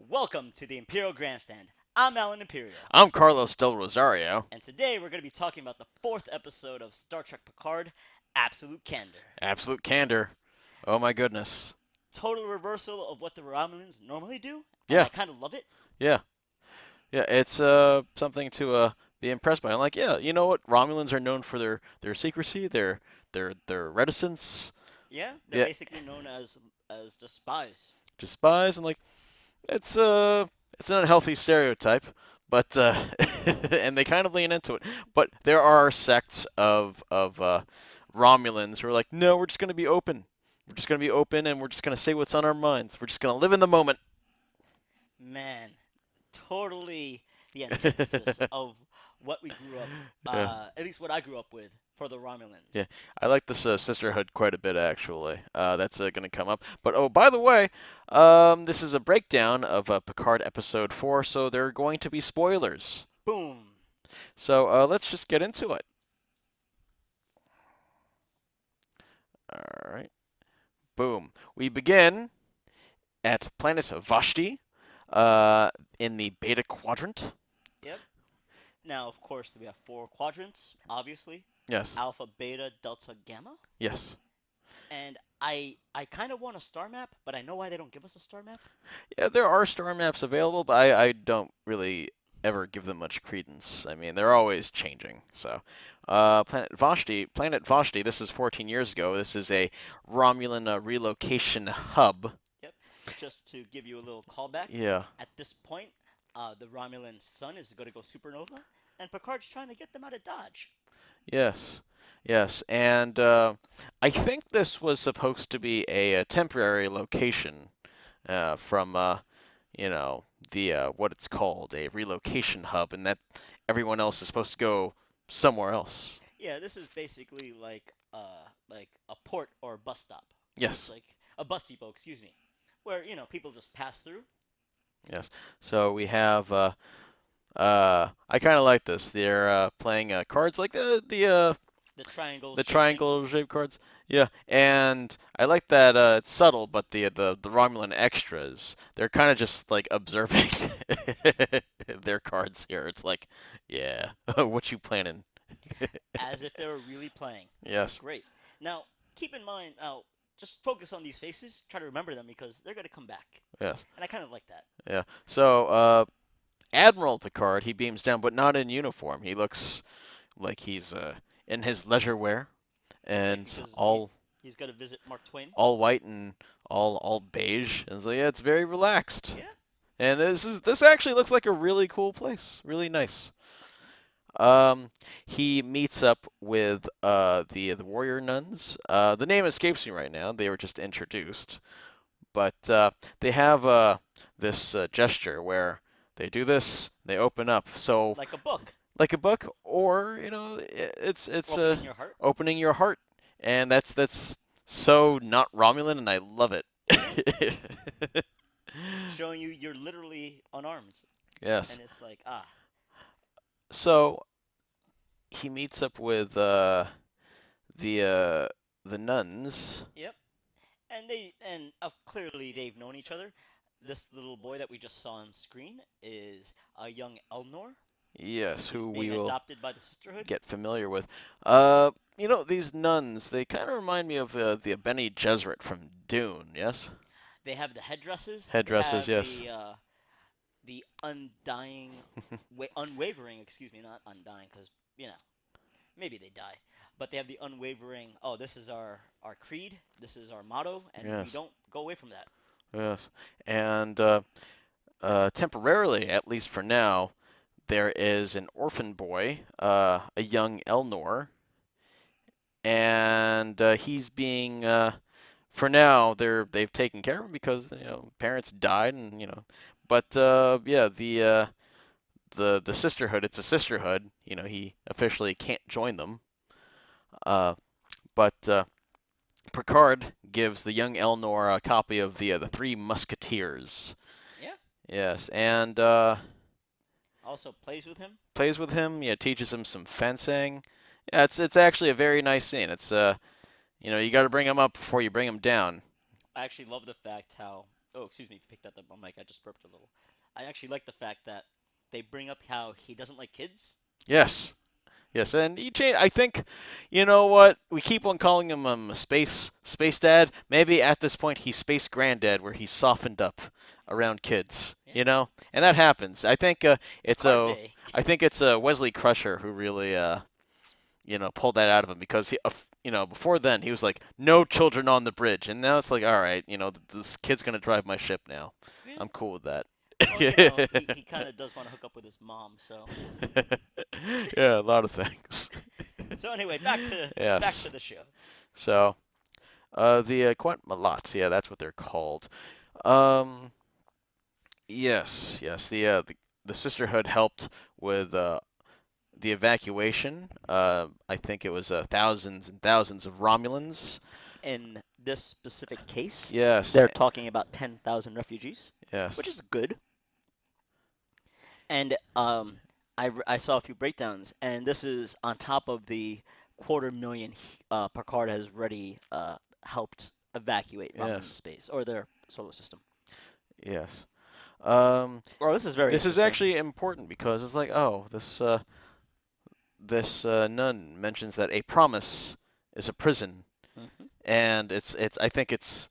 Welcome to the Imperial Grandstand. I'm Alan Imperial, I'm Carlos Del Rosario. and today we're going to be talking about the fourth episode of Star Trek Picard, Absolute Candor. Absolute candor. Oh my goodness. Total reversal of what the Romulans normally do, and Yeah, I kind of love it. yeah, yeah. It's something to be impressed by. I'm like, yeah, you know what? Romulans are known for their secrecy, their reticence. Yeah, they're Yeah, basically known as just spies. just spies and like it's it's an unhealthy stereotype, but and they kind of lean into it. But there are sects of Romulans who are like, no, we're just gonna be open. We're just gonna be open, and we're just gonna say what's on our minds. We're just gonna live in the moment. Man, totally the antithesis of what we grew up, Yeah. at least what I grew up with for the Yeah, Romulans. I like this sisterhood quite a bit actually. That's going to come up. But oh, by the way, this is a breakdown of Picard episode 4, so there are going to be spoilers. Boom. So let's just get into it. All right, boom. We begin at planet Vashti, uh, in the Beta Quadrant. Yep. Now, of course, we have four quadrants, obviously. Yes, Alpha, beta, delta, gamma. yes. And I kind of want a star map, but I know why they don't give us a star map. Yeah, there are star maps available, but I don't really ever give them much credence. I mean, they're always changing. So, Planet Vashti. This is 14 years ago. This is a Romulan relocation hub. Yep. Just to give you a little callback, Yeah. at this point, the Romulan sun is going to go supernova, and Picard's trying to get them out of Dodge. Yes. Yes. And I think this was supposed to be a temporary location from you know, the what it's called, a relocation hub, and that everyone else is supposed to go somewhere else. Yeah, this is basically like a port or a bus stop. It's Yes. like a bus depot, excuse me, where people just pass through. Yes. So we have I kind of like this. They're playing cards like The triangle the shaped things. triangle shaped cards. Yeah, and I like that it's subtle, but the Romulan extras, they're kind of just like observing their cards here. It's like, yeah, what you planning? As if they were really playing. Yes. Great. Now, keep in mind, just focus on these faces. Try to remember them because they're going to come back. Yes. And I kind of like that. Yeah. So, Admiral Picard, he beams down, but not in uniform. He looks like he's in his leisure wear Looks like and because he's going to visit Mark Twain. all white and all beige. And so yeah, it's very relaxed. Yeah. And this actually looks like a really cool place. Really nice. He meets up with the warrior nuns. The name escapes me right now. They were just introduced, but they have this gesture where they do this, they open up. So Like a book. like a book, or it's Opening your heart. opening your heart, and that's so not Romulan, and I love it. Showing you you're literally unarmed. Yes. And it's like, ah. So he meets up with the uh, the nuns. Yep. And clearly they've known each other. This little boy that we just saw on screen is a young Elnor. Yes, He's who being we will adopted by the sisterhood. get familiar with. These nuns, they kind of remind me of the Bene Gesserit from Dune, yes? They have the headdresses. They Headdresses, have yes. the undying, unwavering. Excuse me, not undying, because maybe they die, but they have the unwavering. Oh, this is our creed. This is our motto, and we Yes, don't go away from that. yes. And temporarily, at least for now, there is an orphan boy, a young Elnor, and he's being for now they've taken care of him because parents died and but yeah the sisterhood, it's a sisterhood, he officially can't join them, but Picard gives the young Elnor a copy of the Three Musketeers. Yeah. Yes, and Also plays with him. plays with him. Yeah, teaches him some fencing. Yeah, it's actually a very nice scene. It's you got to bring him up before you bring him down. I actually love the fact how Oh, excuse me if you picked that up on mic. I just burped a little. I actually like the fact that they bring up how he doesn't like kids. Yes. Yes, and he changed. I think, you know what? We keep on calling him space dad. Maybe at this point he's space granddad, where he's softened up around kids. Yeah. You know, and that happens. I think it's Picard a. Bay. I think it's Wesley Crusher who really pulled that out of him, because before then he was like, no children on the bridge, and now it's like, all right, this kid's gonna drive my ship now. Yeah. I'm cool with that. Well, you know, he kind of does want to hook up with his mom. So Yeah, a lot of things. so anyway, back to Yes. the show. So, the Quant Malats, yeah, that's what they're called. Um, yes, yes. The Sisterhood helped with the evacuation. I think it was thousands and thousands of Romulans. In this specific case, Yes, they're talking about 10,000 refugees, yes, which is good. And I saw a few breakdowns, and this is on top of the 250,000 Picard has already helped evacuate Romulan yes, space or their solar system. yes. Um, Well, this is very this is interesting. actually important because it's like, oh, this nun mentions that a promise is a prison, Hmm. and it's I think it's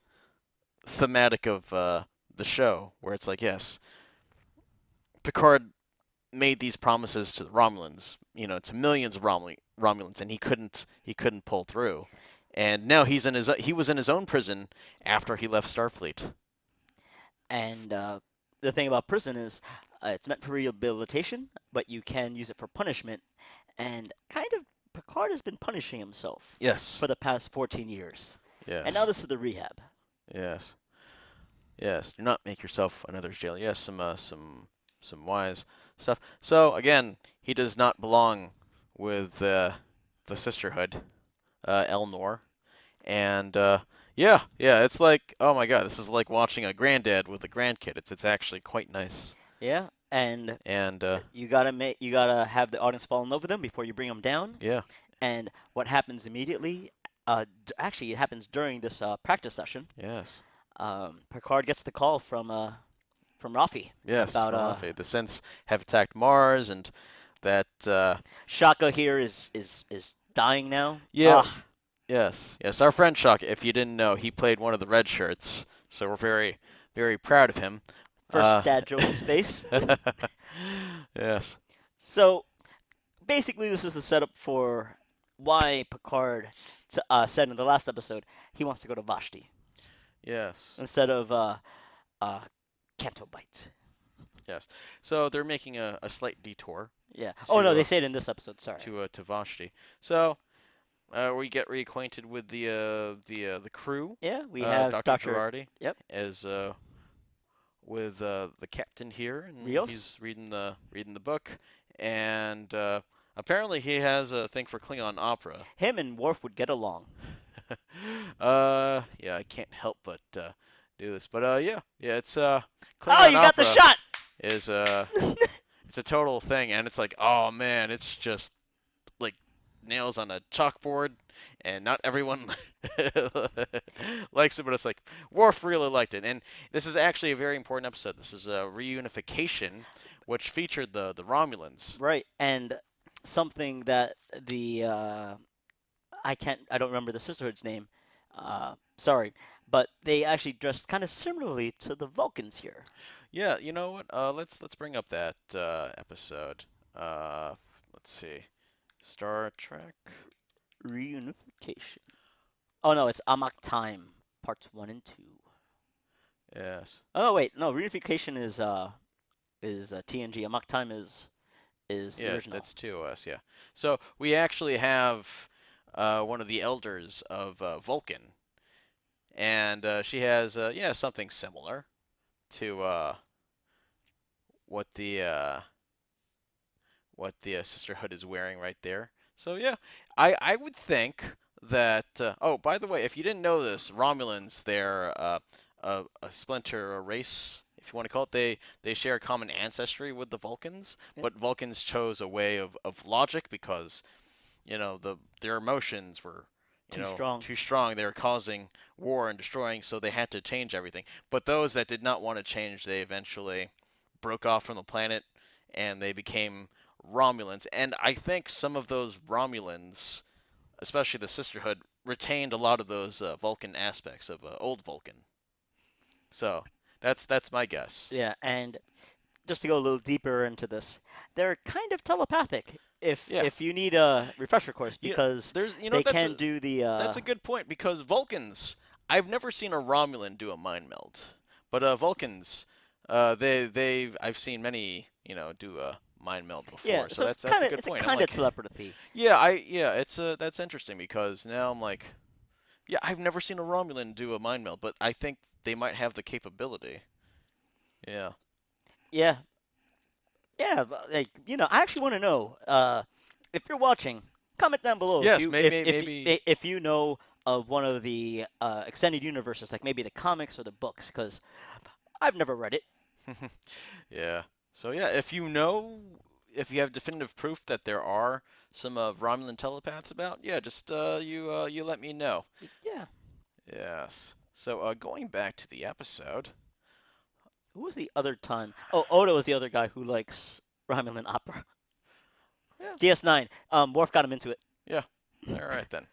thematic of the show, where it's like, yes, Picard made these promises to the Romulans, to millions of Romulans, and he couldn't pull through. And now he was in his own prison after he left Starfleet. And the thing about prison is it's meant for rehabilitation, but you can use it for punishment. And kind of Picard has been punishing himself Yes, for the past 14 years. And now yes, this is the rehab. yes, yes. Do not make yourself another's jail. Yes, some wise stuff. So again, he does not belong with the Sisterhood, Elnor. And yeah, yeah, it's like, oh my god, this is like watching a granddad with a grandkid. It's actually quite nice. Yeah, and And you gotta have the audience fall in love with him before you bring him down. yeah, And what happens immediately? Actually, it happens during this practice session. yes, Picard gets the call from Rafi yes, about from Rafi. The Synths have attacked Mars, and that Shaka here is dying now. yeah, Ah, yes, yes. Our friend Chuck, if you didn't know, he played one of the red shirts, so we're very, very proud of him. first Uh, dad joke in space. yes, So basically, this is the setup for why Picard said in the last episode he wants to go to Vashti yes, instead of uh, Canto Bight. yes. So they're making a slight detour Yeah. Oh no, to they say it in this episode. Sorry. to Vashti. So we get reacquainted with the crew. Yeah, we have Dr. Doctor. Girardi Yep. as with the captain here, and Rios. he's reading the book, and apparently he has a thing for Klingon opera. Him and Worf would get along. Yeah, I can't help but do this, but yeah, yeah, it's Oh, Klingon you got the opera shot. is it's a total thing, and it's like, oh man, it's just like nails on a chalkboard, and not everyone likes it, but it's like Worf really liked it, and this is actually a very important episode. This is a reunification, which featured the Romulans. Right, and something that the I don't remember the sisterhood's name. Sorry, but they actually dressed kind of similarly to the Vulcans here. Yeah, you know what? Let's bring up that episode. Let's see, Star Trek. Reunification. Oh no, it's Amok Time, parts 1 and 2. Yes. Oh no, wait, no, Reunification is TNG. Amok Time is the Yeah, original. that's 2 OS. Yeah. So we actually have one of the elders of Vulcan, and she has yeah, something similar to what the uh, Sisterhood is wearing right there. So yeah, I would think that. Oh, by the way, if you didn't know this, Romulans, they're a splinter, a race, if you want to call it. They share a common ancestry with the Vulcans, Yep. but Vulcans chose a way of logic because their emotions were Too strong. too strong. They were causing war and destroying, so they had to change everything. But those that did not want to change, they eventually broke off from the planet and they became Romulans. And I think some of those Romulans, especially the Sisterhood, retained a lot of those Vulcan aspects of old Vulcan. So that's my guess. Yeah, and just to go a little deeper into this, they're kind of telepathic. Yeah, If you need a refresher course, you, because there's they that's can do the that's a good point because Vulcans. I've never seen a Romulan do a mind meld, but Vulcans, I've seen many do a mind meld yeah. before. So So that's a good it's a point. I'm kind of like, telepathy. yeah, it's that's interesting because now I'm like, yeah, I've never seen a Romulan do a mind meld, but I think they might have the capability. Yeah. Yeah, yeah. Like I actually want to know. If you're watching, comment down below if Yes, you maybe. if you know of one of the extended universes, like maybe the comics or the books, because I've never read it. Yeah. So yeah, if you have definitive proof that there are some Romulan telepaths about, yeah, just you let me know. Yeah. Yes. So going back to the episode. Who was the other time? Oh, Oda was the other guy who likes Romulan opera. Yeah. DS9. Worf got him into it. Yeah. All right then.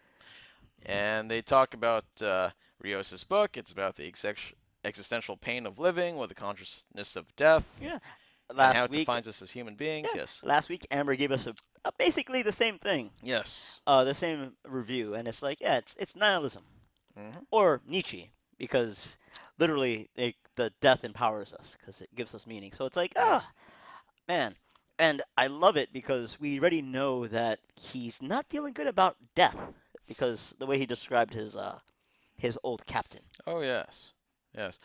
And they talk about Rios' book. It's about the existential pain of living with the consciousness of death Yeah. and how Last it week, defines us as human beings. yeah, Yes. last week Amber gave us basically the same thing. Yes. The same review, and it's like, yeah, it's nihilism Hmm. or Nietzsche because literally the death empowers us because it gives us meaning. So it's like, Yes. man, and I love it because we already know that he's not feeling good about death because the way he described his old captain. Oh yes. Yes.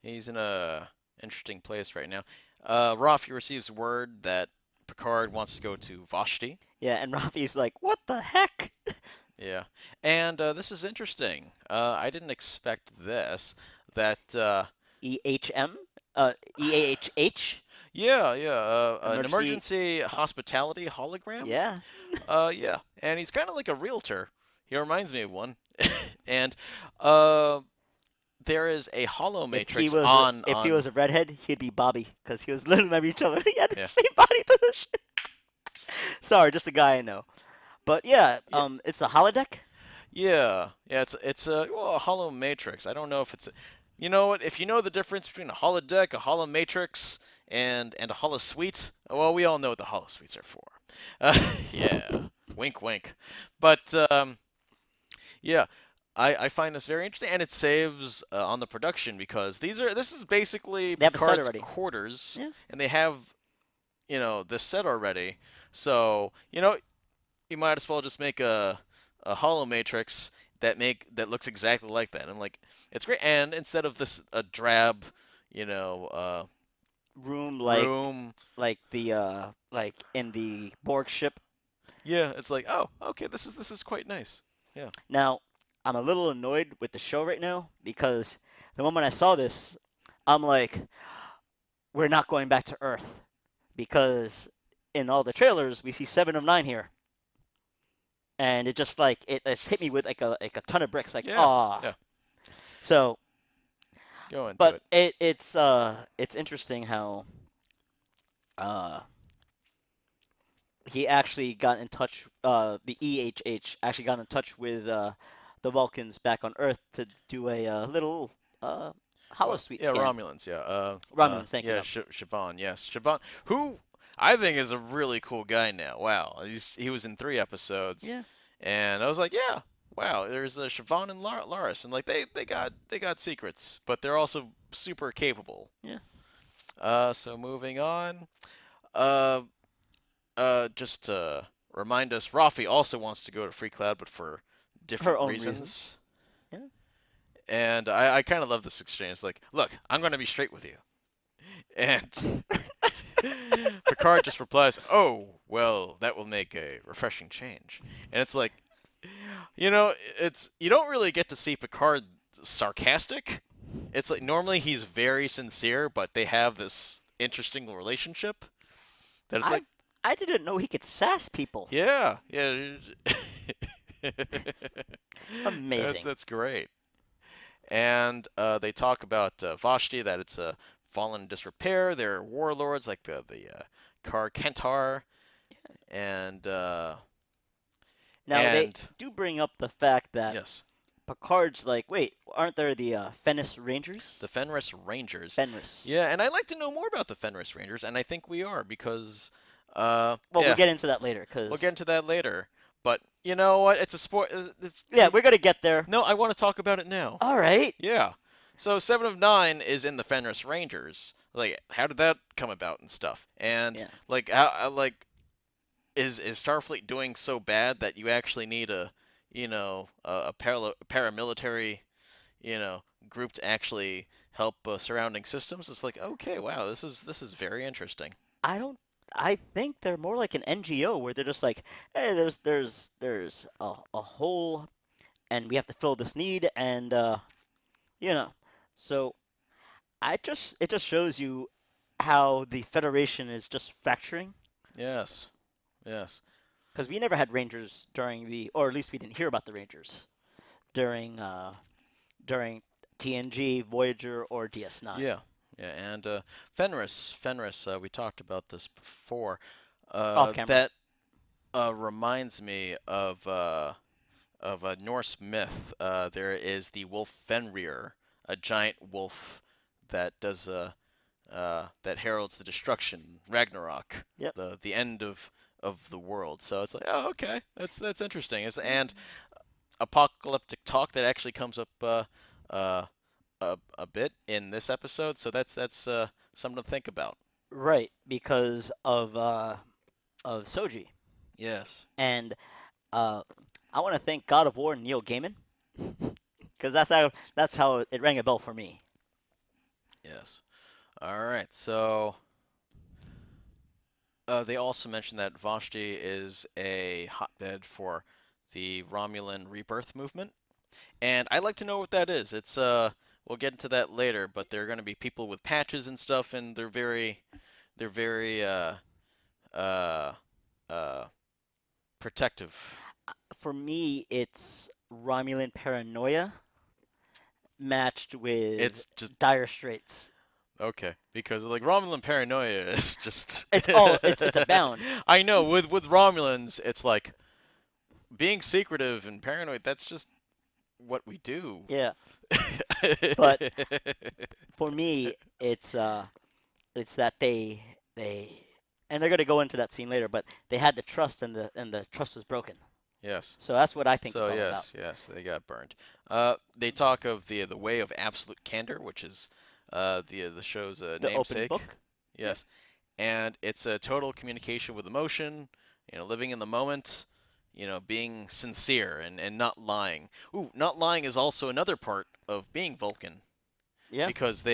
He's in a interesting place right now. Rafi receives word that Picard wants to go to Vashti. Yeah, and Rafi's like, what the heck? Yeah, and this is interesting. I didn't expect this. That EHM, EAHH, yeah, an emergency. emergency hospitality hologram. Yeah, Yeah, and he's kind of like a realtor. He reminds me of one. And uh, there is a hollow matrix if he on. was a redhead, he'd be Bobby because he was literally my retailer. He had the Yeah, same body position. Sorry, just a guy I know. But yeah, yeah, it's a holodeck. yeah. It's a well, a hollow matrix. I don't know if it's. You know what? If you know the difference between a holodeck, a hollow matrix, and a hollow suite, well, we all know what the hollow suites are for. Yeah, wink, wink. But yeah, I find this very interesting, and it saves on the production because this is basically They have a set Picard's already. quarters, Yeah. and they have the set already. So you might as well just make a hollow matrix that looks exactly like that. And like it's great. And instead of this a drab, you know, uh, Room room, like in the Borg ship. yeah, it's like oh okay, this is quite nice. Yeah. Now, I'm a little annoyed with the show right now because the moment I saw this, I'm like, we're not going back to Earth because in all the trailers we see 7 of 9 here, and it just like it's hit me with like a ton of bricks. Like Yeah. ah, Yeah. so Go into but it. it's interesting how uh he actually got in touch. The EHH actually got in touch with the Vulcans back on Earth to do a little uh, Well, holosuite yeah, scan. Romulans. Yeah. Romulans, thank you. Yeah. Siobhan. Yes, Siobhan. Who I think is a really cool guy now. Wow. He was in 3 episodes, Yeah, and I was like, yeah. Wow, there's Siobhan and Laris, and like they got secrets, but they're also super capable. yeah. So moving on. Uh, just to remind us, Rafi also wants to go to Free Cloud, but for Her different own reasons. reasons. Yeah. And I kind of love this exchange. Like, look, I'm gonna be straight with you. And Picard just replies, "Oh, well, that will make a refreshing change." And it's like, it's you don't really get to see Picard sarcastic. It's like normally he's very sincere, but they have this interesting relationship that it's I like, I didn't know he could sass people. yeah, yeah. That's Amazing. that's great. And they talk about Vashti, that it's fallen in disrepair. There are warlords like the Car Kentar and Now they and do bring up the fact that yes, Picard's like, wait, aren't there the Fenris Rangers? the Fenris Rangers. Fenris. Yeah, and I'd like to know more about the Fenris Rangers, and I think we are because Well, we'll yeah, get into that later, we'll get cause into that later. But you know what? It's a sport. yeah, we're gonna get there. No, I want to talk about it now. All right. Yeah. So 7 of 9 is in the Fenris Rangers. Like, how did that come about and stuff? And Yeah. like, how is Starfleet doing so bad that you actually need a paramilitary group to actually help surrounding systems? It's like, okay, wow, this is very interesting. I don't. I think they're more like an NGO where they're just like, hey, there's a hole, and we have to fill this need, and you know, so it just shows you how the Federation is just fracturing Yes, yes, because we never had Rangers during or at least we didn't hear about the Rangers during during TNG, Voyager, or DS9. yeah, yeah. And Fenris. We talked about this before. Off camera. That reminds me of a Norse myth. There is the wolf Fenrir, a giant wolf that does that heralds the destruction, Ragnarok, Yep. the end of the world. So it's like, oh, okay, that's interesting. And apocalyptic talk that actually comes up uh, a bit in this episode. So that's something to think about. Right, because of Soji, Yes. and uh, I want to thank God of War and Neil Gaiman because that's how it rang a bell for me. Yes. All right. So they also mentioned that Vashti is a hotbed for the Romulan rebirth movement, and I'd like to know what that is. It's we'll get into that later, but there are going to be people with patches and stuff, and they're very uh uh protective. For me, it's Romulan paranoia matched with It's just dire straits. okay because like Romulan paranoia is just It's abound. I know with Romulans it's like being secretive and paranoid. That's just what we do. Yeah, but for me, it's that they and they're gonna go into that scene later, but they had the trust and the trust was broken. Yes. So that's what I think it's So all about. yes, they got burned. They talk of the way of absolute candor, which is the show's The open namesake. book. Yep. Yes, and it's a total communication with emotion. Living in the moment. Being sincere and not lying. Ooh, not lying is also another part of being Vulcan Yeah. because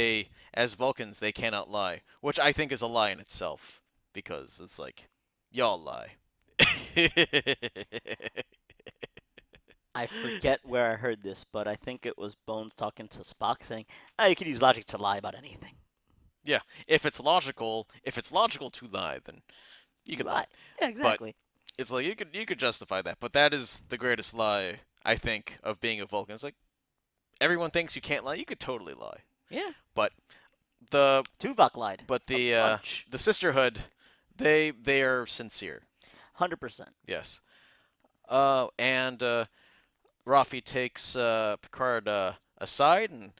as Vulcans, they cannot lie, which I think is a lie in itself because it's like y'all lie. I forget where I heard this, but I think it was Bones talking to Spock saying, "Ah, you could use logic to lie about anything." Yeah, if it's logical to lie, then you You could lie. lie. Yeah, But exactly. it's like you could justify that. But that is the greatest lie I think of being a Vulcan. It's like everyone thinks you can't lie. You could totally lie. Yeah. But the Tuvok lied but a the bunch. the sisterhood, they are sincere. 100%. Yes. And Rafi takes Picard aside, and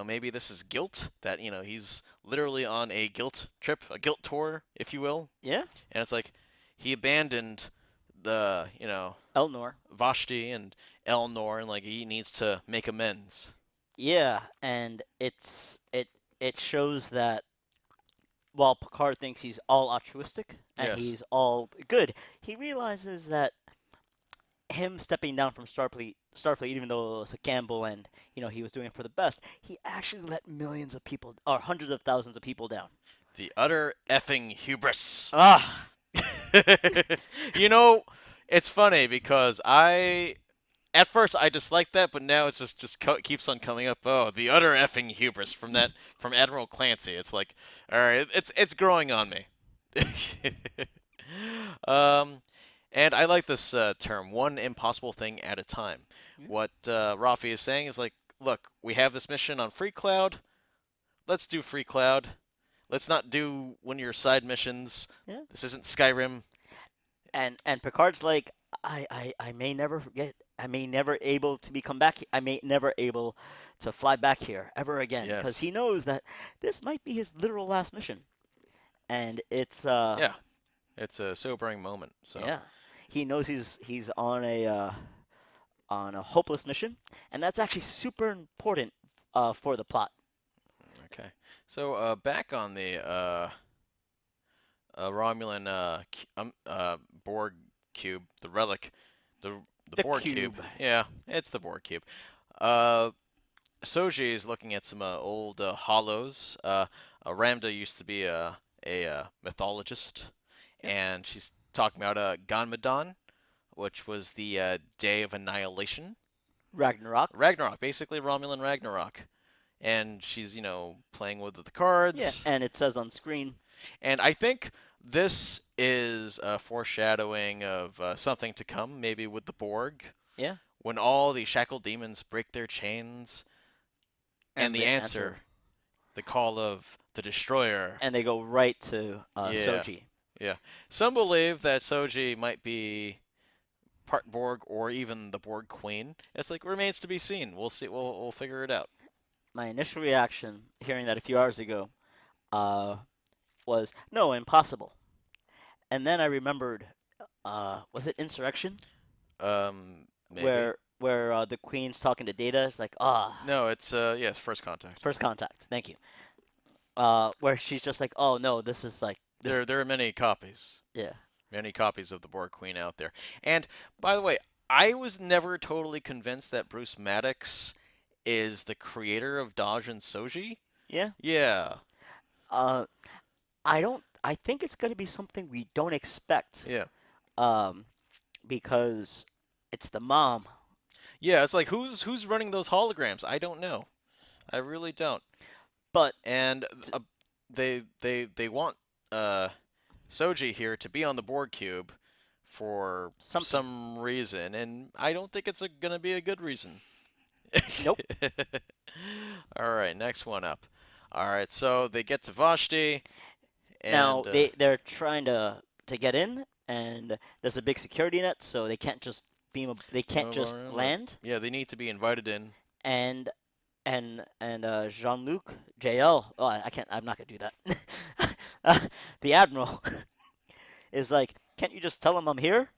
maybe this is guilt that he's literally on a guilt trip, a guilt tour, if you will. Yeah. And it's like he abandoned the Elnor. Vashti and Elnor, and like he needs to make amends. Yeah, and it shows that while Picard thinks he's all altruistic and Yes. he's all good, he realizes that him stepping down from Starfleet, even though it was a gamble and he was doing it for the best, he actually let millions of people or hundreds of thousands of people down. The utter effing hubris. Ah, you know, it's funny because at first I disliked that, but now it's just keeps on coming up. Oh, the utter effing hubris from Admiral Clancy. It's like, all right, it's growing on me. um, And I like this term, one impossible thing at a time. Yeah. What Rafi is saying is like, look, we have this mission on Free Cloud. Let's do Free Cloud. Let's not do one of your side missions. Yeah. This isn't Skyrim. And Picard's like, I may never get, I may never able to become back. I may never able to fly back here ever again because Yes. he knows that this might be his literal last mission, and it's Yeah. It's a sobering moment. So, yeah, he knows he's on a hopeless mission, and that's actually super important for the plot. okay. So, back on the Romulan Borg cube, the relic, the the The Borg cube. cube. Yeah, it's the Borg cube. Uh, Soji is looking at some old hollows. Ramda used to be a mythologist, Yep. and she's talking about Ganmadan, which was the day of annihilation. Ragnarok. Ragnarok, basically Romulan Ragnarok. And she's, playing with the Yeah, cards. and it says on screen. And I think this is a foreshadowing of something to come, maybe with the Borg, Yeah, when all the shackled demons break their chains, and and the the answer, answer, the call of the Destroyer. and they go right to Yeah, Soji. yeah. Some believe that Soji might be part Borg or even the Borg Queen. It's like remains to be seen. We'll see. We'll figure it out. My initial reaction, hearing that a few hours ago, uh, was no, impossible. And then I remembered, was it Insurrection, Maybe. where the Queen's talking to Data? It's like, No, it's yes, first contact. first contact. Thank you. Where she's just like, oh no, this is like this. There are many copies. Yeah, Many copies of the Borg Queen out there. And by the way, I was never totally convinced that Bruce Maddox is the creator of Dodge and Soji. yeah. Yeah, Uh, I don't. I think it's gonna be something we don't expect. yeah, Um, because it's the mom. yeah. It's like who's running those holograms? I don't know. I really don't. But And they want uh Soji here to be on the Borg cube for something. some reason, and I don't think it's gonna be a good reason. Nope. All right, next one up. All right, so they get to Vashti, Now and they're trying to get in, and there's a big security net, so they can't just they can't just land. yeah, they need to be invited in. And Jean-Luc JL. Oh, I can't. I'm not gonna do that. The Admiral is like, can't you just tell him I'm here?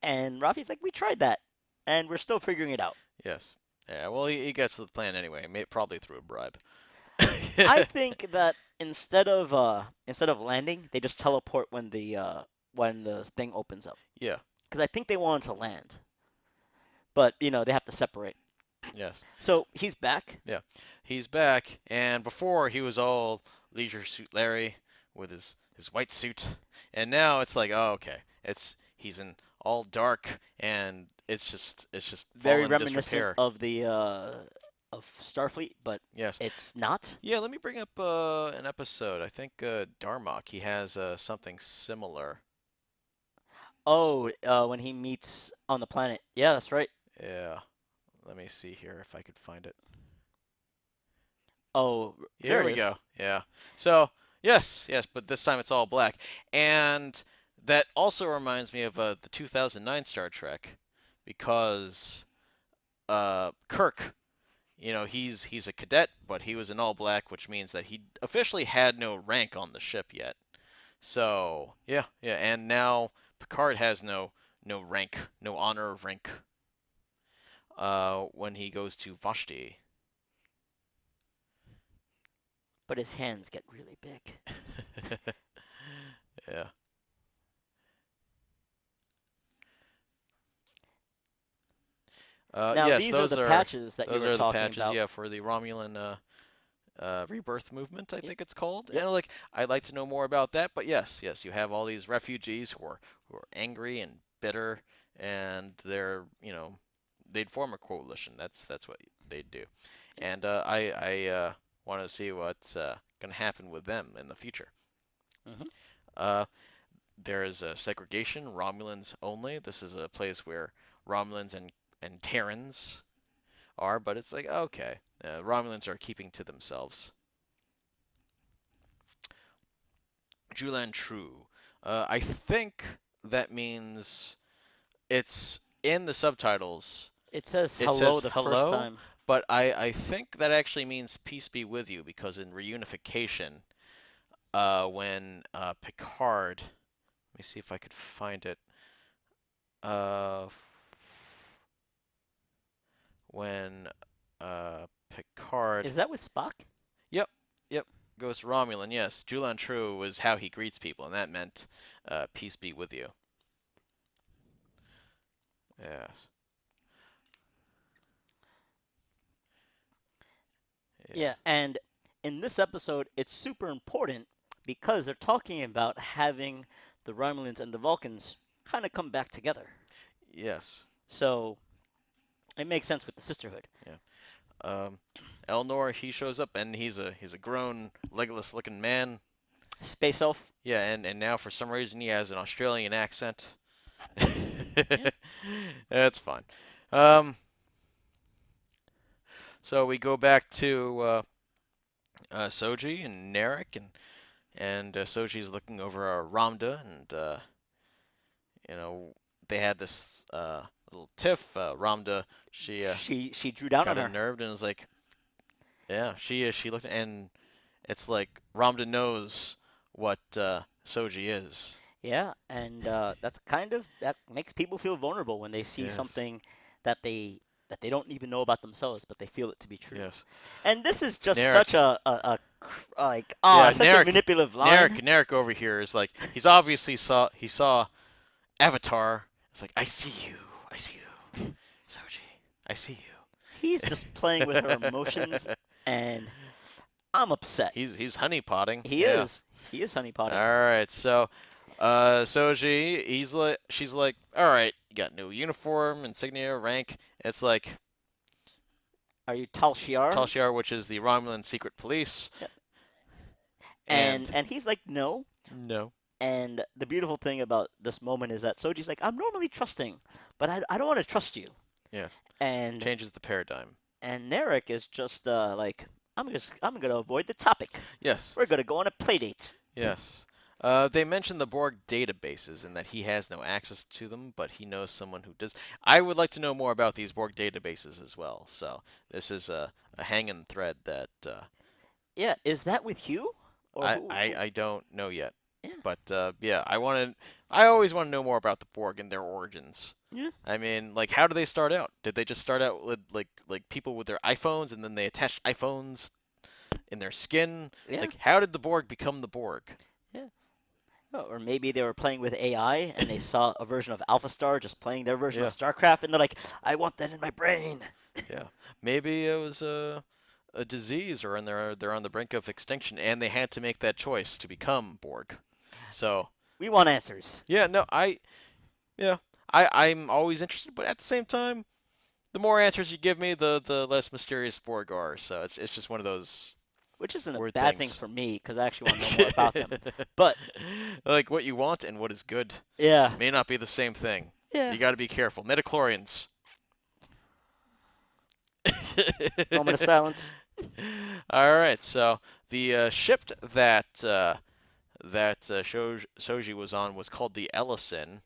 And Rafi's like, we tried that, and we're still figuring it out. Yes. Yeah, well, he gets to the plan anyway, probably through a bribe. I think that instead of landing, they just teleport when the thing opens up. Yeah, Because I think they wanted to land, but they have to separate. yes. So he's back. Yeah. He's back, and before he was all Leisure Suit Larry with his white suit, and now it's like, oh, okay. He's in all dark, and it's just Very fallen in reminiscent disrepair. of the of Starfleet, but Yes. it's not. Yeah, let me bring up an episode. I think Darmok, he has something similar. Oh, when he meets on the planet. Yeah, that's right. Yeah. Let me see here if I could find it. Oh, there Here it we is. go. Yeah. So, yes, yes, but this time it's all black. And that also reminds me of the 2009 Star Trek because Kirk, he's a cadet, but he was in all black, which means that he officially had no rank on the ship yet. So, yeah, yeah, and now Picard has no rank, no honor of rank when he goes to Vashti. But his hands get really big. Yeah. Now Yes, these are those the are patches that you those were are the talking patches. about. Yeah, for the Romulan rebirth movement, I Yep. think it's called. Yep. And like, I'd like to know more about that. But yes, yes, you have all these refugees who are angry and bitter, and they'd form a coalition. That's what they'd do. And I want to see what's gonna happen with them in the future. Hmm. Uh, there is a segregation, Romulans only. This is a place where Romulans and Terrans are, but it's like, okay, Romulans are keeping to themselves. Julan True. I think that means it's in the subtitles. It says It hello says the first hello, time. but I think that actually means peace be with you because in reunification, when Picard, let me see if I could find it. Uh, when Picard, Is that with Spock? yep, yep, goes to Romulan. Yes, Julan True was how he greets people, and that meant peace be with you. Yes, yeah, Yeah, and in this episode, it's super important because they're talking about having the Romulans and the Vulcans kind of come back together. yes, So it makes sense with the sisterhood. yeah. Um, Elnor, he shows up, and he's a grown, legless-looking man. Space Elf. Yeah, and now for some reason he has an Australian accent. Yeah. That's fine. Um, so we go back to Soji and Narek, and Soji's looking over Ramda, and you know they had this little tiff. Ramda, She drew down got on her. unnerved and was like, yeah, she looked, and it's like Ramda knows what Soji is. Yeah, and that's kind of that makes people feel vulnerable when they see Yes, something that they don't even know about themselves, but they feel it to be true. yes. And this is just such Narek, like yeah, such a Narek, manipulative Narek, line. Narek over here is like he's obviously saw Avatar. It's like I see you, Soji, I see He's just playing with her emotions, you. and I'm upset. He's honeypotting. He Yeah. is. He is honeypotting. All right. So, Soji, she's like, all right, you got new uniform, insignia, rank. It's like Are you Tal Shiar? Tal Shiar, which is the Romulan secret police, Yeah. And and and he's like, no. no. And the beautiful thing about this moment is that Soji's like, I'm normally trusting, but I don't want to trust you. Yes. And Changes the paradigm. and Narek is just like, I'm gonna avoid the topic. Yes. We're gonna go on a play date. Yes. They mentioned the Borg databases and that he has no access to them, but he knows someone who does. I would like to know more about these Borg databases as well. So this is a hanging thread that Yeah, is that with you or who? I don't know yet. Yeah, But yeah, I always want to know more about the Borg and their origins. yeah, I mean, like, how do they start out? Did they just start out with like people with their iPhones and then they attached iPhones in their skin? yeah, Like, how did the Borg become the Borg? yeah. Oh, or maybe they were playing with AI and they saw a version of Alpha Star just playing their version of Yeah, StarCraft, and they're like, I want that in my brain. yeah. Maybe it was a disease, or they're on the brink of extinction, and they had to make that choice to become Borg. So We want answers. yeah, no, yeah, I'm always interested, but at the same time, the more answers you give me, the less mysterious Borg are. So it's just one of those Which isn't a weird bad thing things. for me because I actually want to know more about them. But Like what you want and what is good yeah, may not be the same thing. yeah. You got to be careful. Metachlorians. Moment of silence. All right, so the ship that Shoji was on was called the Ellison.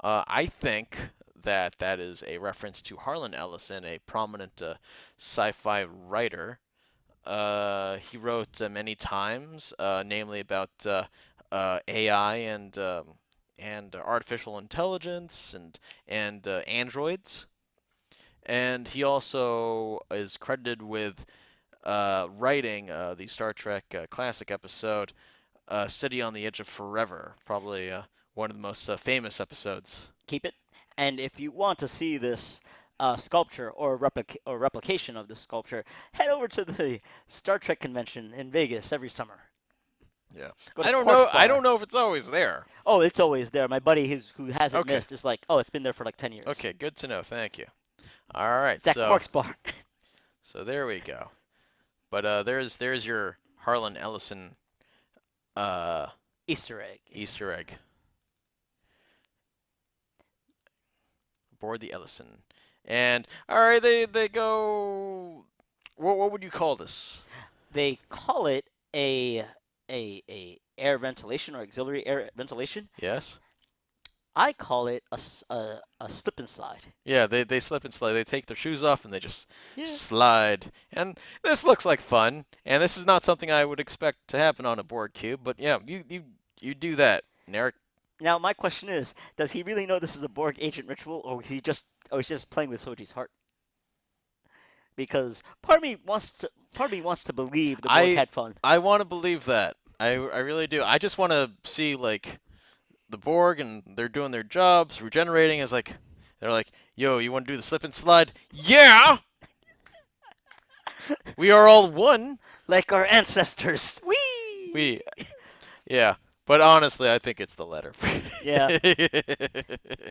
I think that is a reference to Harlan Ellison, a prominent sci-fi writer. He wrote many times, namely about AI and artificial intelligence and androids. And he also is credited with writing the Star Trek classic episode "City on the Edge of Forever," probably one of the most famous episodes. Keep it. And if you want to see this sculpture or replication of this sculpture, head over to the Star Trek convention in Vegas every summer. Yeah, Go to I don't Quark's know. I Bar. don't know if it's always there. Oh, it's always there. My buddy who hasn't Okay. missed is like, oh, it's been there for like 10 years. Okay, good to know. Thank you. All right, It's at Quark's Bar. so there we go. But there's your Harlan Ellison uh, Easter egg. Easter egg. aboard the Ellison. And all right, they go. What would you call this? They call it a a air ventilation or auxiliary air ventilation. Yes. I call it a slip and slide. Yeah, they slip and slide. They take their shoes off and they just Yeah. slide. And this looks like fun. And this is not something I would expect to happen on a board cube. But yeah, you do that, Eric. Now my question is, does he really know this is a Borg agent ritual, or he's just playing with Soji's heart? Because part of me wants to believe the Borg I had fun. I want to believe that. I really do. I just want to see like the Borg and they're doing their jobs, regenerating. Is like they're like, yo, you want to do the slip and slide? Yeah, we are all one. Like our ancestors. Whee! We yeah. But honestly, I think it's the letter. Yeah.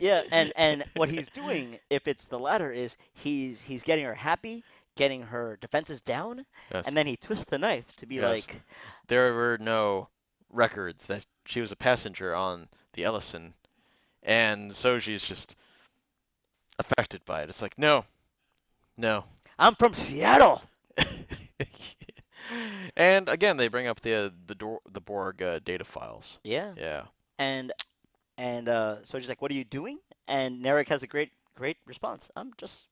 Yeah, and what he's doing, if it's the latter, is he's getting her happy, getting her defenses down, Yes. and then he twists the knife to be Yes. like, There were no records that she was a passenger on the Ellison, and Soji's just affected by it. It's like, no, no. "I'm from Seattle." And again, they bring up the Borg data files. Yeah, Yeah. and so she's like, "What are you doing?" And Narek has a great response. I'm just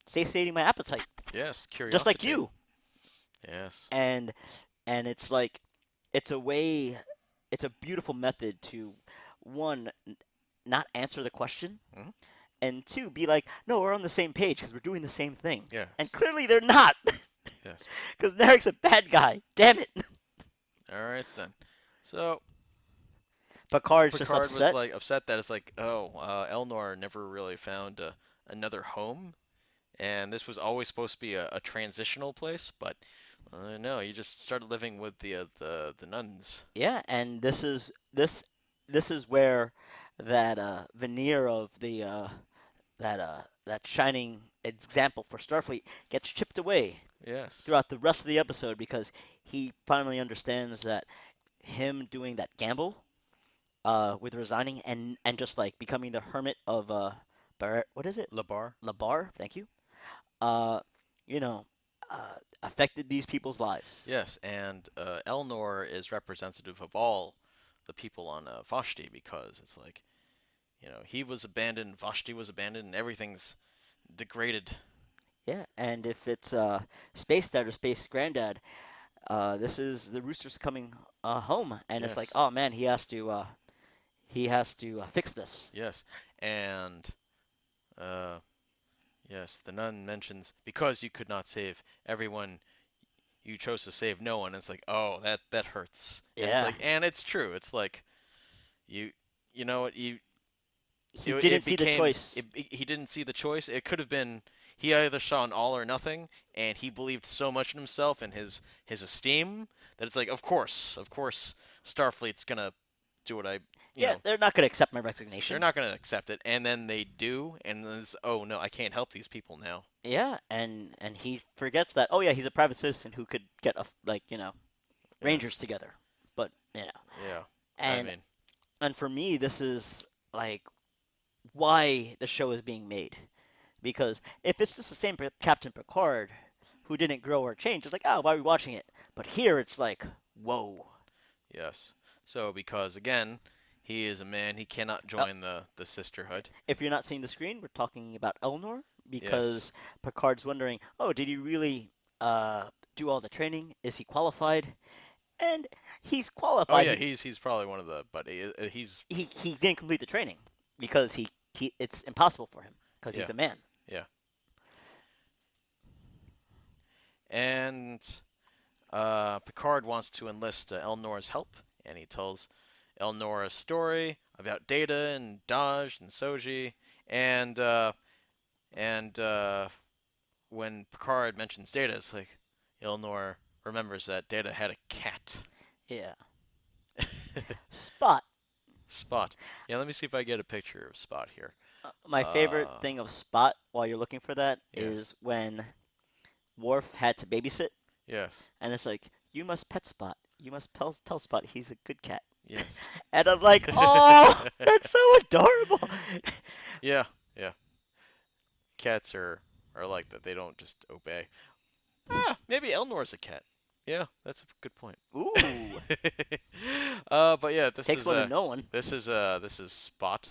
satiating my appetite, Yes. just like Curiosity. you. Yes. And it's like, it's a way, it's a beautiful method to, one, not answer the question, Mhm. and two, be like, no, we're on the same page because we're doing the same thing. Yes. And clearly they're not, Yes. because Narek's a bad guy. Damn it. All right then. So Picard's just Picard was upset. like upset that it's like, oh, Elnor never really found another home, and this was always supposed to be a transitional place, but no, you just started living with the nuns. Yeah, and this is where that veneer of the that shining example for Starfleet gets chipped away Yes. throughout the rest of the episode, because he finally understands that him doing that gamble with resigning and just like becoming the hermit of what is it? Labar. Labar, thank you. Uh, you know, affected these people's lives. Yes, and Elnor is representative of all the people on Vashti because it's like, he was abandoned, Vashti was abandoned, and everything's degraded. Yeah, and if it's Space Dad or Space Granddad, this is the rooster's coming home, and it's like, Yes. oh man, he has to fix this. Yes, and uh, yes, the nun mentions because you could not save everyone, you chose to save no one. It's like, oh, that hurts, and it's Yeah, like, and it's true. It's like you, you know what he it didn't see the became choice. he didn't see the choice. It could have been he either saw an all or nothing, and he believed so much in himself and his esteem that it's like, of course, Starfleet's gonna do what I, you Yeah, know, they're not going to accept my they're resignation. not gonna accept it, and then they do, and then it's, oh no, I can't help these people now. Yeah, and he forgets that. Oh yeah, he's a private citizen who could get like Yes, rangers together. But yeah, I and mean, for me, this is like why the show is being made. Because if it's just the same Captain Picard who didn't grow or change, it's like, oh, why are we watching it? But here it's like, whoa. yes. So because again, he is a man, he cannot Uh, join the sisterhood. if you're not seeing the screen, we're talking about Elnor, Yes. because Picard's wondering, oh, did he really do all the training? Is he qualified? And he's Oh qualified. yeah, he's probably one of the, but he's He didn't complete the training because he it's impossible for him because yeah, he's a man. yeah. And Picard wants to enlist Elnor's help, and he tells Elnor a story about Data and Daj and Soji, and and when Picard mentions Data, it's like Elnor remembers that Data had a cat. Yeah. Spot. Spot. Yeah, let me see if I get a picture of Spot here. My favorite Uh, thing of Spot while you're looking for that yes, is when Worf had to babysit, yes, and it's like, you must pet Spot. You must tell Spot he's a good cat. yes. And I'm like, oh, that's so adorable. Yeah. Yeah, cats are like that. They don't just obey. Maybe Elnor's a cat. Yeah, that's a good point. Ooh, But yeah, this takes is one to know one. this is Spot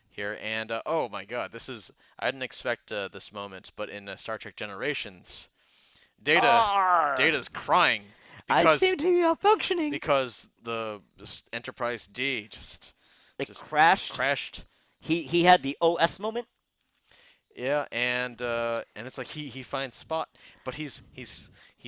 here, and oh my God, this is I didn't expect this moment, but in Star Trek Generations, Arr! Data's crying I because seem to be malfunctioning. this Enterprise D It just crashed. crashed. He had the OS moment. Yeah, and it's like he finds Spot, but he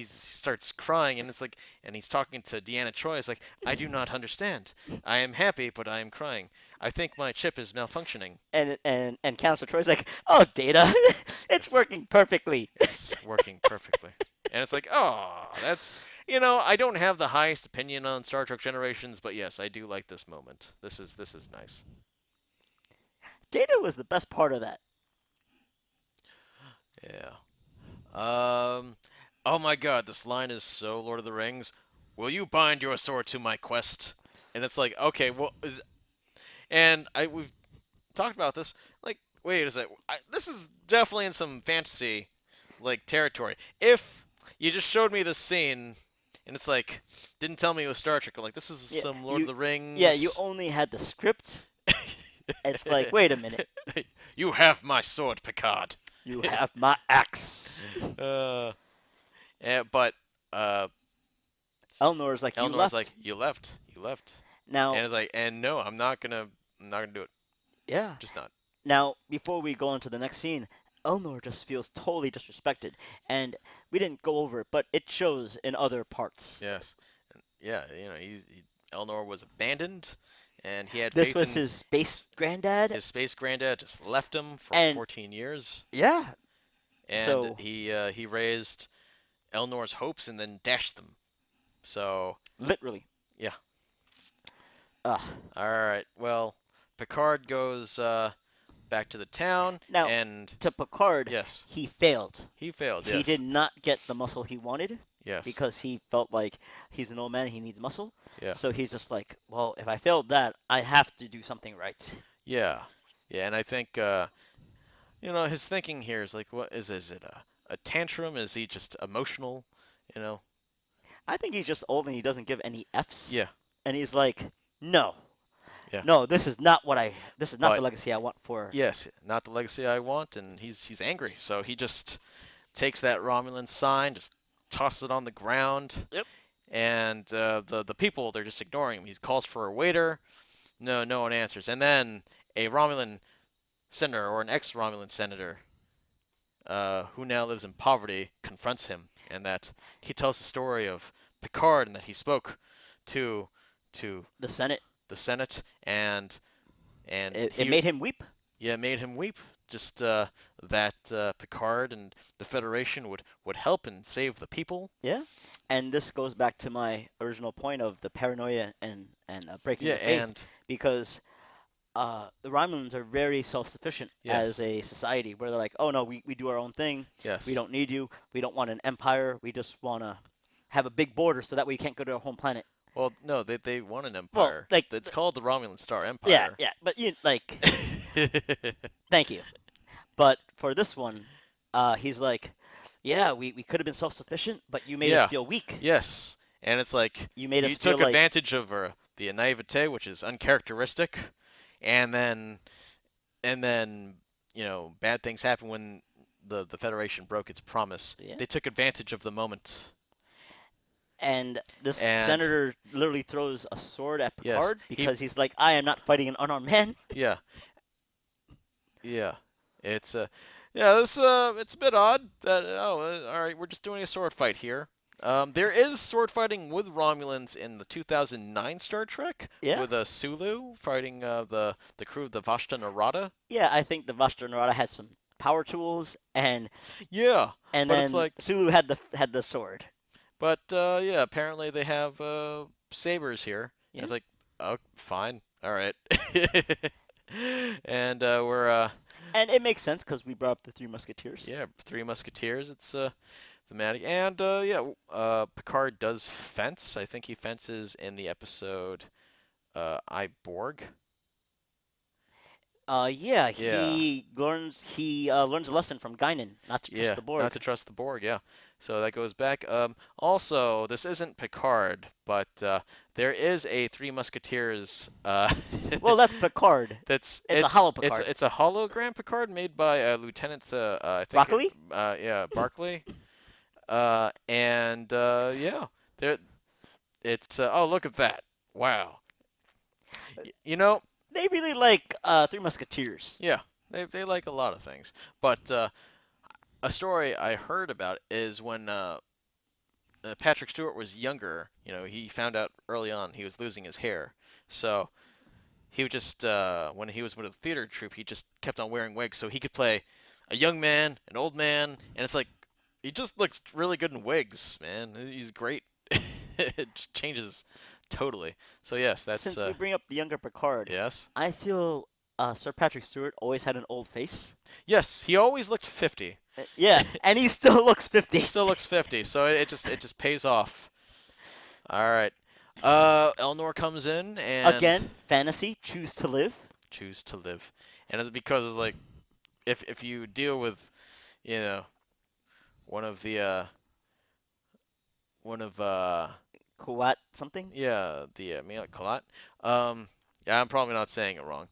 starts crying, and it's like, and he's talking to Deanna Troy. It's like, I do not understand. I am happy, but I am crying. I think my chip is malfunctioning. And Counselor Troy's like, "Oh, Data, it's It's working perfectly." it's working perfectly, and it's like, oh, that's I don't have the highest opinion on Star Trek Generations, but yes, I do like this moment. This is nice. Data was the best part of that. Yeah. Um. Oh my God, this line is so Lord of the Rings. Will you bind your sword to my quest? And it's like, okay, well, and we've talked about this. Like, wait a sec, this is definitely in some fantasy, like territory. If you just showed me this scene, and it's like, didn't tell me it was Star Trek. I'm like, this is Yeah, some Lord of you the yeah, you Rings. only had the script. It's like, wait a minute, You have my sword, Picard. you have my axe. uh, but uh, Elnor's like, you Eleanor's like, left. you left, Now, and it's like, and no, I'm not gonna do it, yeah. just not. Now, before we go on to the next scene, Elnor just feels totally disrespected, and we didn't go over it, but it shows in other parts. Yes, and yeah, Eleanor was abandoned, and he had This faith was in his space granddad, his space granddad. Just left him for and 14 years, yeah, and so he raised Eleanor's hopes and then dashed them. So literally, yeah, uh, all right. Well, Picard goes back to the town, now and to Picard, yes, he failed. he failed. He did Yes, not get the muscle he wanted yes, because he felt like he's an old man, he needs muscle. yeah, So he's just like, well, if I failed that, I have to do something right. yeah, yeah. And I think his thinking here is like, what is it a tantrum? Is he just emotional? You know, I think he's just old and he doesn't give any F's. yeah, And he's like, no, yeah. no, this is not the But legacy I want for. yes, not the legacy I want, and he's angry. So he just takes that Romulan sign, just tosses it on the ground, Yep. and the people they're just ignoring him. He calls for a waiter. No one answers. And then a Romulan senator or an ex-Romulan senator, who now lives in poverty, confronts him, and that he tells the story of Picard and that he spoke to to The Senate. the Senate and It he made him weep. yeah, made him weep. Just that Picard and the Federation would help and save the people. Yeah. And this goes back to my original point of the paranoia and breaking Yeah, the faith, and because the Romulans are very self-sufficient as yes, a society, where they're like, oh no, we do our own thing. We yes. don't need you. We don't want an empire. We just want to have a big border so that we can't go to our home planet. Well, no, they want an Well, empire. like, It's called the Romulan Star yeah, Empire. yeah, but you like, thank you. But for this one, he's like, yeah, we could have been self-sufficient, but you made us Yeah, feel weak. yes. And it's like You made us you feel took like, advantage of the naivete, which is uncharacteristic, and then bad things happen when the Federation broke its promise. yeah. They took advantage of the moment, And this and senator literally throws a sword at yes, Picard because he's like, I am not fighting an unarmed man. yeah, yeah. It's it's a bit odd that all right, we're just doing a sword fight here. There is sword fighting with Romulans in the 2009 Star Trek Yeah, with Sulu fighting the crew of the Vashta Nerada. yeah. I think the Vashta Nerada had some power tools, Yeah, and but it's then like, Sulu had the sword. but yeah, apparently they have sabers here. And Yeah, it's like, oh, fine, all right. And we're and it makes sense because we brought up the Three Musketeers. yeah, Three Musketeers. It's thematic, and yeah, Picard does fence. I think he fences in the episode I Borg. Yeah, Yeah. he learns a lesson from Guinan, not to trust Yeah, the not Borg. to trust the Borg. Yeah, so that goes back. Also, this isn't Picard, but there is a Three Musketeers. Well, that's Picard. That's It's a hollow Picard. it's a hologram Picard made by Lieutenant I think Broccoli? yeah, Barclay. And yeah, there it's oh, look at that. Wow. You know, They really like Three Musketeers. yeah, they like a lot of things, but a story I heard about is when Patrick Stewart was younger, he found out early on he was losing his hair. So he would just, when he was with a theater troupe, he just kept on wearing wigs so he could play a young man, an old man, and it's like, he just looks really good in wigs, man. He's great. It just changes totally. So yes, that's, Since we bring up the younger Picard, yes. I feel Sir Patrick Stewart always had an old face. Yes, he always looked 50. Yeah, and he still looks He 50. still looks 50, so it just pays off. All right. Elnor comes in and Again, fantasy, choose to live. choose to live, and it's because it's like if you deal with you know one of the one of Kuat something. yeah the Miat Kalat, yeah, I'm probably not saying it wrong.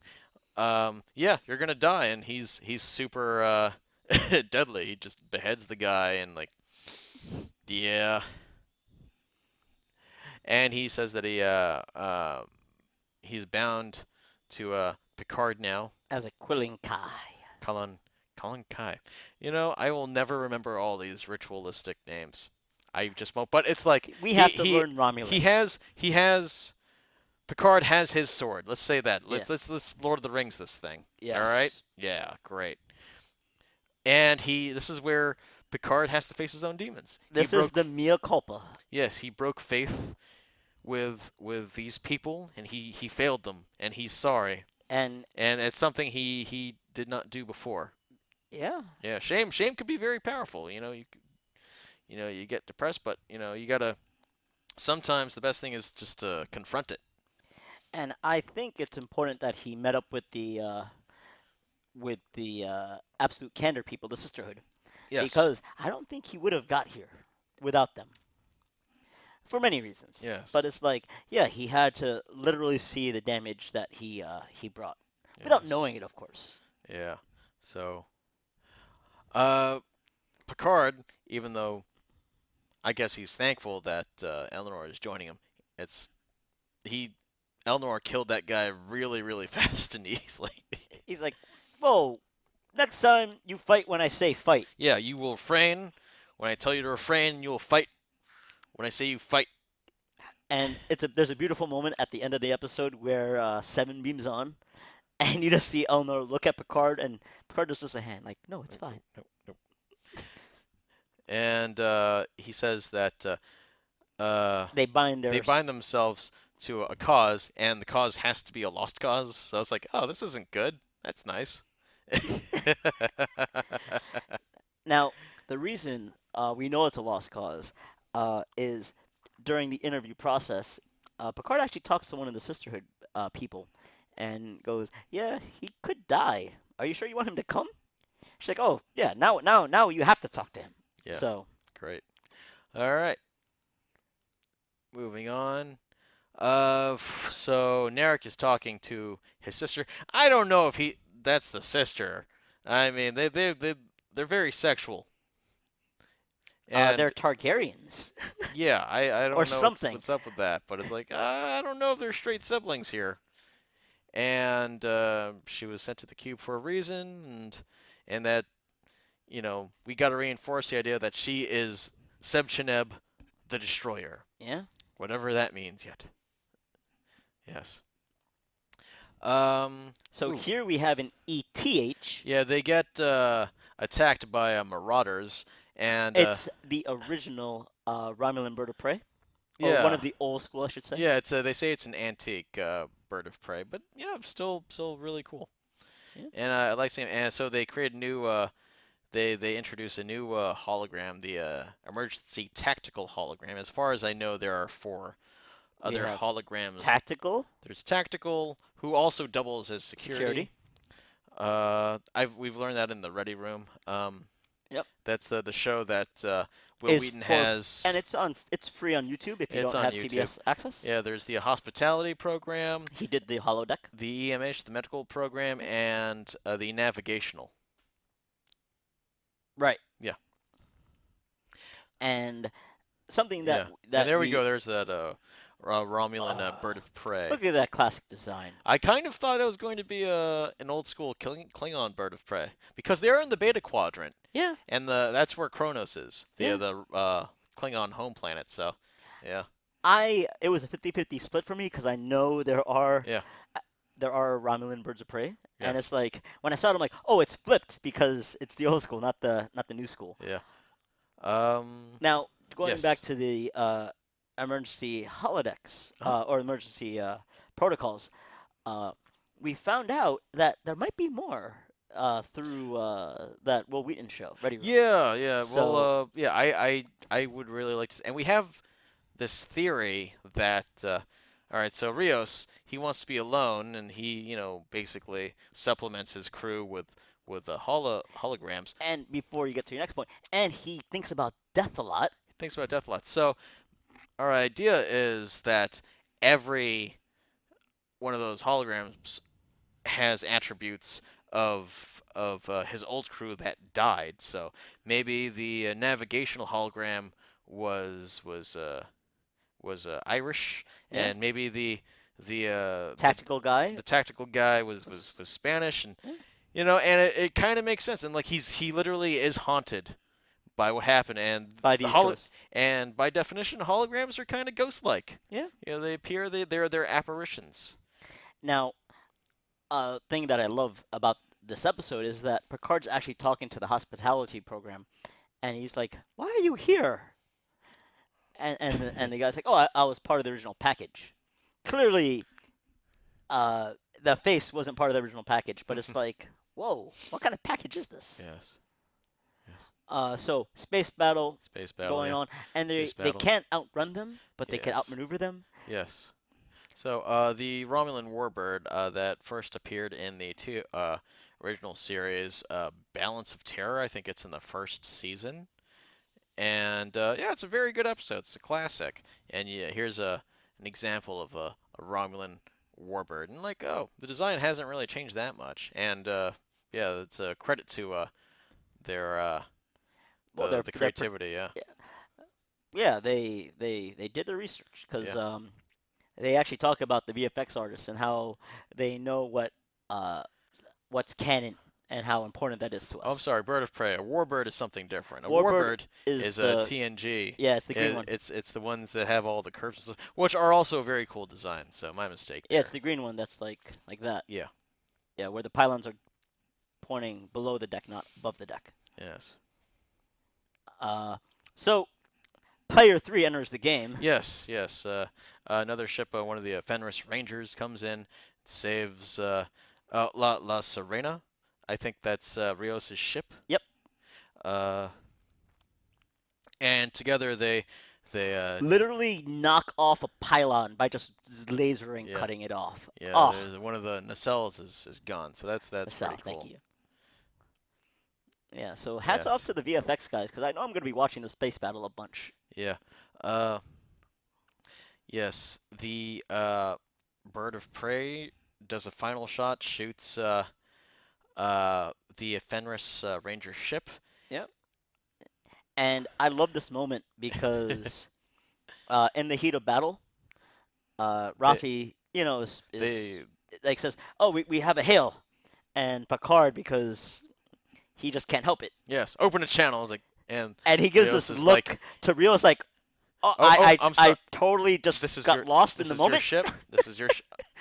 Yeah, you're gonna die, and he's super deadly. He just beheads the guy, and like yeah, and he says that he's bound to Picard now. As a Quilling Kai. Colin Colin Kai. I will never remember all these ritualistic names. I just won't. But it's like We have to learn he Romulan. has Picard has his sword. Let's say that. Yeah. Let's Lord of the Rings this thing. All right? Yes. Yeah, great. And this is where Picard has to face his own demons. He This is broke the mea culpa. Yes, he broke faith with these people, and he failed them, and he's sorry. And And it's something he did not do before. yeah. Yeah, shame could be very powerful. You get depressed, but you gotta. Sometimes the best thing is just to confront it. And I think it's important that he met up with the Absolute Candor people, the Sisterhood, Yes. because I don't think he would have got here without them for many reasons. Yes. But it's like, yeah, he had to literally see the damage that he brought without Yes. knowing it, of course. Yeah. So, uh, Picard, even though I guess he's thankful that Eleanor is joining him, it's he Eleanor killed that guy really, really fast and easily. He's like, whoa, next time you fight when I say fight. Yeah, you will refrain when I tell you to refrain. You will fight when I say you fight. And there's a beautiful moment at the end of the episode where Seven beams on, and you just see Eleanor look at Picard, and Picard just does a hand like, no, it's Nope, fine. nope, nope. And he says that They bind they their bind themselves to a cause, and the cause has to be a lost cause. So it's like, oh, this isn't good. That's nice. Now, the reason we know it's a lost cause is during the interview process, Picard actually talks to one of the Sisterhood people and goes, "Yeah, he could die. Are you sure you want him to come?" She's like, "Oh, yeah. Now you have to talk to him." Yeah, So great. All right, moving on. So Narek is talking to his sister. I don't know if that's the sister. I mean, they're very sexual, they're and Targaryens yeah, I or don't know something. what's up with that, but it's like I don't know if they're straight siblings here. And she was sent to the cube for a reason, and that we got to reinforce the idea that she is Sebcheneb, the Destroyer, Yeah. whatever that means yet. Yes. Um. So Ooh. here we have an ETH. Yeah, they get attacked by marauders, and It's the original Romulan bird of prey, or one yeah, of the old school, I should say. yeah. They say it's an antique bird of prey, but still really cool. Yeah. And I like seeing. And so they create a new. They introduce a new hologram, the emergency tactical hologram. As far as I know, there are four We other have holograms. tactical There's tactical, who also doubles as security. security. we've learned that in the Ready Room. Yep. That's the show that Will Is Wheaton for and has. it's free on YouTube if you It's don't on have YouTube. CBS access. Yeah, there's the hospitality program, He did the holodeck. the EMH, the medical program, and the navigational. Right. Yeah, And something that yeah, and that there we go. we There's that Romulan uh, bird of prey. look at that classic design. I kind of thought it was going to be an old school Klingon bird of prey because they're in the Beta Quadrant, Yeah, and that's where Kronos is, yeah. the Klingon home planet. So, yeah, I it was a 50-50 split for me because I know yeah, there are Romulan birds of prey, and yes, it's like when I saw it, I'm like, oh, it's flipped because it's the old school, not the new school. yeah. Um, Now going back yes. to the emergency holodecks Huh? or emergency protocols, uh, we found out that there might be more through that Will Wheaton show, Ready Room. Yeah, yeah. Well, So yeah. I would really like to, and we have this theory that, all right. So Rios, he wants to be alone, and he, basically supplements his crew with holograms. and before you get to your next point, and he thinks about death a lot. He thinks about death a lot. So our idea is that every one of those holograms has attributes of his old crew that died. So maybe the navigational hologram was was uh, was Irish, Yeah, and maybe the uh, the tactical guy the tactical guy was was was, was Spanish, and yeah, and it kind of makes sense. And like he literally is haunted by what happened, and by the these ghosts. and by definition, holograms are kind of ghost-like. Yeah. They appear they're apparitions. Now, a thing that I love about this episode is that Picard's actually talking to the hospitality program, and he's like, "Why are you here?" And the guy's like, "Oh, I was part of the original package." Clearly, the face wasn't part of the original package, but it's like, whoa, what kind of package is this? Yes. Yes. So space battle Space battle, going yeah. on, and Space they battle. can't outrun them, but they can Yes. outmaneuver them. Yes. So, the Romulan warbird that first appeared in the original series, Balance of Terror, I think it's in the first season. And yeah, it's a very good episode. It's a classic. And yeah, here's an example of a Romulan warbird. And like, oh, the design hasn't really changed that much. And yeah, it's a credit to their Well, the creativity. Yeah, yeah, they did their research because yeah. they actually talk about the VFX artists and how they know uh, what's canon and how important that is to Oh, I'm us. sorry, bird of prey. A warbird is something different. A Warbird warbird is is a the TNG. yeah, it's the green one. It's the ones that have all the curves and stuff, which are also very cool designs. So my mistake Yeah, it's there. the green one that's like that. Yeah. Yeah, where the pylons are pointing below the deck, not above the deck. Yes. Uh, so player three enters the game. Yes. Yes. Another ship, one of the Fenris Rangers, comes in, saves La Serena. I think that's Rios' ship. Yep. Uh, and together they Literally knock off a pylon by just lasering yeah. cutting it off. Yeah, Oh, there's one of the nacelles is gone, so that's Sal, pretty thank cool. you. Yeah, so hats off Yes, to the VFX guys because I know I'm going to be watching the space battle a bunch. yeah. Uh, yes, the bird of prey does a final shot, shoots the Fenris Ranger ship. Yep. And I love this moment because in the heat of battle, They Rafi, is they like says, "Oh, we have a hail," and Picard because he just can't help it, yes, open a channel. I was like, and and he gives Rios this is like, look to Rios like, "Oh, oh, I'm I sorry. totally just This is got lost in this the is your moment. ship. This is your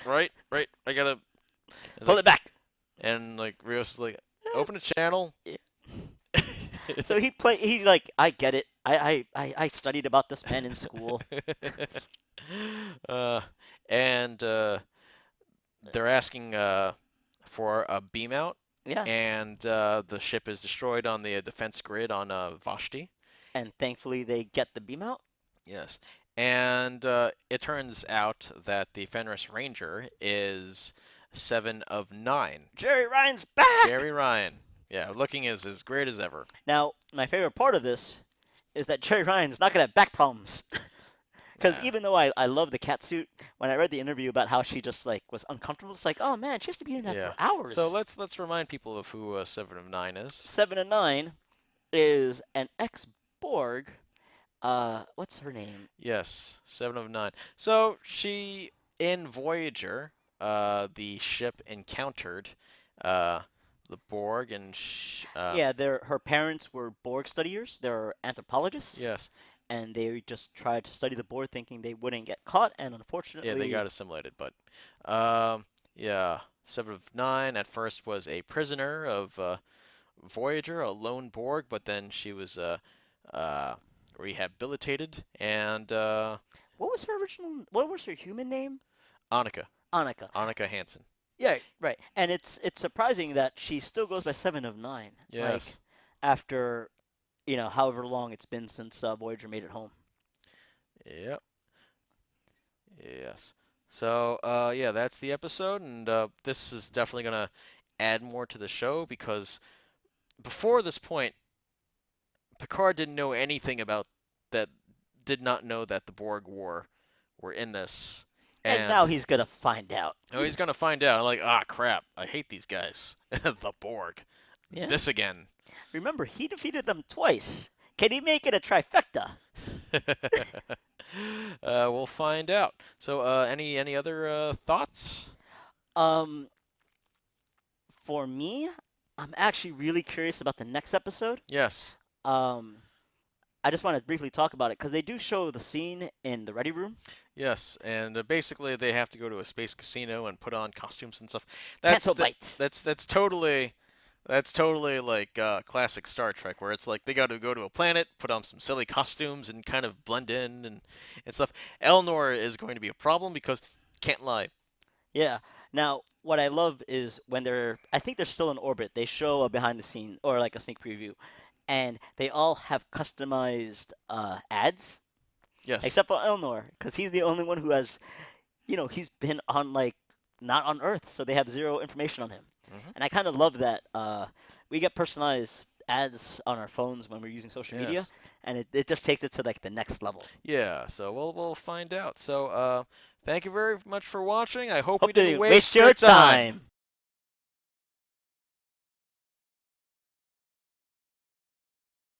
right, right. I gotta. It's Pull like, it back." and like Rios is like, open a channel. Yeah. So he's like, I get it. I studied about this man in school. uh, and they're asking for a beam out, Yeah. and the ship is destroyed on the defense grid on Vashti. And thankfully they get the beam out. Yes, and it turns out that the Fenris Ranger is 7 of 9. Jerry Ryan's back. Jerry Ryan. Yeah, looking as great as ever. Now, my favorite part of this is that Jerry Ryan's not gonna have back problems. Because Yeah. even though I love the cat suit, when I read the interview about how she just like was uncomfortable, it's like, oh man, she has to be in that for Yeah. So hours. let's remind people of who 7 of 9 is. 7 and 9 is an ex Borg. What's her name? Yes, 7 of 9. So she in Voyager, the ship encountered uh, the Borg and Yeah, her parents were Borg studiers. They're anthropologists, yes, and they just tried to study the Borg, thinking they wouldn't get caught. And yeah, they unfortunately, got assimilated, but yeah, 7 of 9 at first was a prisoner of Voyager, a lone Borg, but then she was uh, rehabilitated and what was her original? What was her human name? Annika, Annika. Annika Hansen. Yeah, right. And it's surprising that she still goes by 7 of 9. Yes. Like after however long it's been since Voyager made it home. Yep. Yes. So, yeah, that's the episode, and this is definitely gonna add more to the show because before this point, Picard didn't know anything about that. Did not know that the Borg War were in this, And now and he's gonna find out. oh, he's gonna find out. I'm like, ah, crap! I hate these guys. The Borg. Yeah. This again. Remember, he defeated them twice. Can he make it a trifecta? We'll find out. So, any other thoughts? Um, for me, I'm actually really curious about the next episode. Yes. Um, I just want to briefly talk about it because they do show the scene in the ready room. Yes, and basically they have to go to a space casino and put on costumes and stuff. Canto bites. That's totally like classic Star Trek, where it's like they got to go to a planet, put on some silly costumes, and kind of blend in and stuff. Elnor is going to be a problem because can't lie. Yeah. Now, what I love is when I think they're still in orbit. They show a behind the scene or like a sneak preview, and they all have customized ads, Yes. except for Elnor, because he's the only one who has, he's been on like not on Earth, so they have zero information on him. Hmm. And I kind of love that we get personalized ads on our phones when we're using social media, Yes. and it just takes it to like the next level. Yeah. So we'll find out. So thank you very much for watching. I hope we Hope didn't they waste waste your your time. time.